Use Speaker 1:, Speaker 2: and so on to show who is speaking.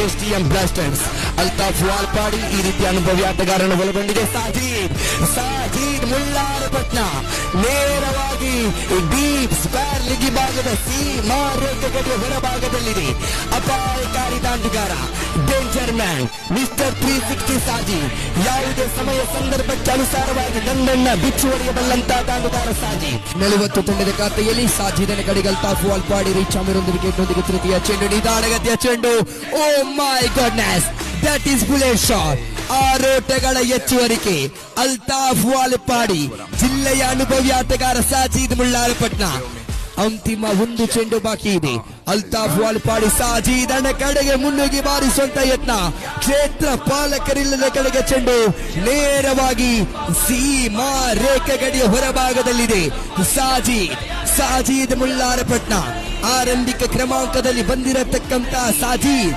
Speaker 1: STM blasters. Altaf Valpadi ಈ ರೀತಿಯ ಅನುಭವಿ ಆಟಗಾರನ್ನು ಒಳಗೊಂಡಿದೆ. ಸಾಜೀದ್ ಮುಲ್ಲಾರಪಟ್ನ ನೇರವಾಗಿ ಡೀಪ್ ಸ್ಕ್ವೇರ್ ಲಿಗಿ ಭಾಗದ ಸೀಮಾ ರೇಖೆಗೆ ಹೊರಭಾಗದಲ್ಲಿದೆ. ಅಪಾಯಕಾರಿ ದಾಂಡುಗಾರ, ಡೇಂಜರ್ ಮ್ಯಾನ್, ಮಿಸ್ಟರ್ 360 ಸಾಜೀದ್. ಯಾವುದೇ ಸಮಯ ಸಂದರ್ಭಕ್ಕೆ ಅನುಸಾರವಾಗಿ ನನ್ನನ್ನ ಬಿಚ್ಚು ಹೊಡೆಯಬಲ್ಲಂತ ದಾಂಡುಗಾರ ಸಾಜೀದ್. 40 ತಂಡದ ಖಾತೆಯಲ್ಲಿ ಸಾಜೀದನ ಕಡೆಗೆ ಅಲ್ತಾಫ್ ವಾಲ್ಪಾಡಿ ರೀಚ್ ಒಂದು ವಿಕೆಟ್ನೊಂದಿಗೆ ತೃತೀಯ ಚೆಂಡು, ನಿಧಾನಗತಿಯ ಚೆಂಡು. Oh my goodness, that is bullet shot. 6 ಓಟಗಳ ಹೆಚ್ಚುವರಿಕೆ. ಅಲ್ತಾಫ್ ವಾಲ್ಪಾಡಿ, ಜಿಲ್ಲೆಯ ಅನುಭವಿ ಆಟಗಾರ ಸಾಜೀದ್ ಮುಲ್ಲಾರಪಟ್ನ. ಅಂತಿಮ 1 ಚೆಂಡು ಬಾಕಿ ಇದೆ. ಅಲ್ತಾಫ್ ವಾಲ್ಪಾಡಿ ಸಾಜೀದನ ಕಡೆಗೆ ಮುನ್ನುಗ್ಗಿ ಬಾರಿಸುವಂತ ಯತ್ನ. ಕ್ಷೇತ್ರ ಪಾಲಕರಿಲ್ಲದ ಕಡೆಗೆ ಚೆಂಡು ನೇರವಾಗಿ ಸೀಮಾ ರೇಖೆ ಗಡಿಯ ಹೊರಭಾಗದಲ್ಲಿದೆ. ಸಾಜೀದ್ ಮುಲ್ಲಾರಪಟ್ನ ಆರಂಭಿಕ ಕ್ರಮಾಂಕದಲ್ಲಿ ಬಂದಿರತಕ್ಕಂತ ಸಾಜೀದ್